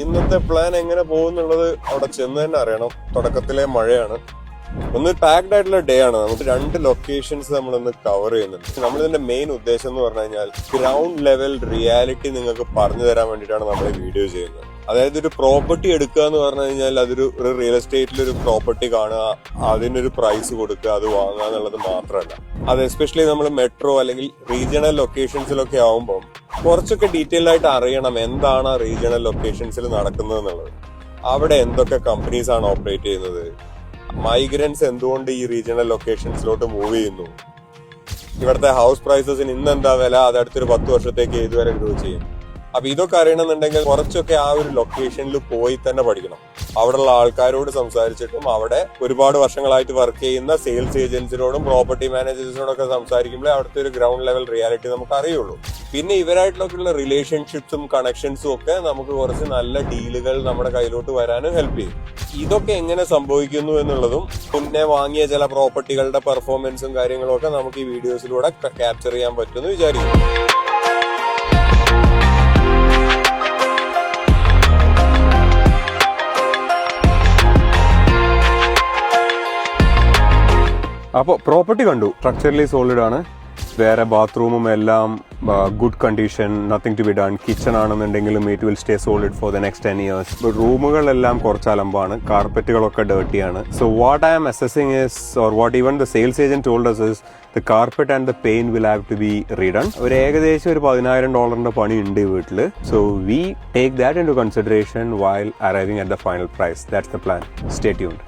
ഇന്നത്തെ പ്ലാൻ എങ്ങനെ പോകുന്നുള്ളത് അവിടെ ചെന്ന് തന്നെ അറിയണം. തുടക്കത്തിലെ മഴയാണ്. ഒന്ന് പാക്ഡ് ആയിട്ടുള്ള ഡേ ആണ്. നമുക്ക് 2 ലൊക്കേഷൻസ് നമ്മളിന്ന് കവർ ചെയ്യുന്നുണ്ട്. നമ്മളിതിന്റെ മെയിൻ ഉദ്ദേശം എന്ന് പറഞ്ഞു കഴിഞ്ഞാൽ ഗ്രൗണ്ട് ലെവൽ റിയാലിറ്റി നിങ്ങൾക്ക് പറഞ്ഞു തരാൻ വേണ്ടിയിട്ടാണ് നമ്മൾ ഈ വീഡിയോ ചെയ്യുന്നത്. അതായത് ഒരു പ്രോപ്പർട്ടി എടുക്കുക എന്ന് പറഞ്ഞു കഴിഞ്ഞാൽ അതൊരു റിയൽ എസ്റ്റേറ്റിൽ ഒരു പ്രോപ്പർട്ടി കാണുക, അതിനൊരു പ്രൈസ് കൊടുക്കുക, അത് വാങ്ങുക എന്നുള്ളത് മാത്രമല്ല. അത് എസ്പെഷ്യലി നമ്മൾ മെട്രോ അല്ലെങ്കിൽ റീജിയണൽ ലൊക്കേഷൻസിലൊക്കെ ആവുമ്പോൾ കുറച്ചൊക്കെ ഡീറ്റെയിൽ ആയിട്ട് അറിയണം എന്താണ് റീജിയണൽ ലൊക്കേഷൻസിൽ നടക്കുന്നത് എന്നുള്ളത്. അവിടെ എന്തൊക്കെ കമ്പനീസ് ആണ് ഓപ്പറേറ്റ് ചെയ്യുന്നത്, മൈഗ്രൻസ് എന്തുകൊണ്ട് ഈ റീജിയണൽ ലൊക്കേഷൻസിലോട്ട് മൂവ് ചെയ്യുന്നു, ഇവിടുത്തെ ഹൗസ് പ്രൈസസിന് ഇന്ന് എന്താ വില, അത് അടുത്തൊരു 10 വർഷത്തേക്ക് ഏതുവരെ ഗ്രോ ചെയ്യും. അപ്പൊ ഇതൊക്കെ അറിയണമെന്നുണ്ടെങ്കിൽ കുറച്ചൊക്കെ ആ ഒരു ലൊക്കേഷനിൽ പോയി തന്നെ പഠിക്കണം. അവിടെയുള്ള ആൾക്കാരോട് സംസാരിച്ചിട്ടും അവിടെ ഒരുപാട് വർഷങ്ങളായിട്ട് വർക്ക് ചെയ്യുന്ന സെയിൽസ് ഏജൻസിനോടും പ്രോപ്പർട്ടി മാനേജേഴ്സിനോടൊക്കെ സംസാരിക്കുമ്പോഴേ അവിടുത്തെ ഒരു ഗ്രൗണ്ട് ലെവൽ റിയാലിറ്റി നമുക്ക് അറിയുള്ളൂ. പിന്നെ ഇവരായിട്ടുള്ള റിലേഷൻഷിപ്സും കണക്ഷൻസും ഒക്കെ നമുക്ക് കുറച്ച് നല്ല ഡീലുകൾ നമ്മുടെ കയ്യിലോട്ട് വരാനും ഹെൽപ്പ് ചെയ്യും. ഇതൊക്കെ എങ്ങനെ സംഭവിക്കുന്നു എന്നുള്ളതും മുന്നേ വാങ്ങിയ ചില പ്രോപ്പർട്ടികളുടെ പെർഫോമൻസും കാര്യങ്ങളും ഒക്കെ നമുക്ക് ഈ വീഡിയോസിലൂടെ ക്യാപ്ചർ ചെയ്യാൻ പറ്റുമെന്ന് വിചാരിക്കുന്നു. അപ്പോൾ പ്രോപ്പർട്ടി കണ്ടു, സ്ട്രക്ചറലി സോളിഡ് ആണ്. വേറെ ബാത്റൂമും എല്ലാം good condition, nothing to be done. Kitchen ആണെന്നുണ്ടെങ്കിലും it will stay solid for the next 10 years. റൂമുകളെല്ലാം കുറച്ച് അലമ്പാണ്, കാർപ്പറ്റുകളൊക്കെ ഡേർട്ടിയാണ്. So what I am assessing is, or what even the sales agent told us is the carpet and the paint will have to be redone. ഒരു ഏകദേശം ഒരു $10,000 പണി ഉണ്ട് ഈ വീട്ടില്. So we take that into consideration while arriving at the final price. That's the plan. Stay tuned.